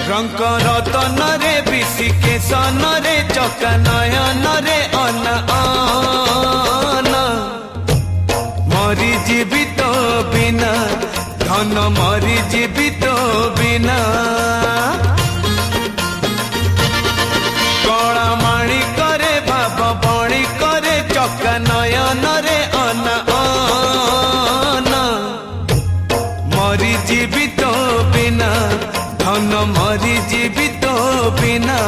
रंग रतन रे विशिकेशन रे चका नयन रे अन मरी जीवित बिना धन मरी जीवित बिना कला माणी करे भाव बणी करे चका नयन रे अन मरी जीवित बिना धन मरी जीवित बिना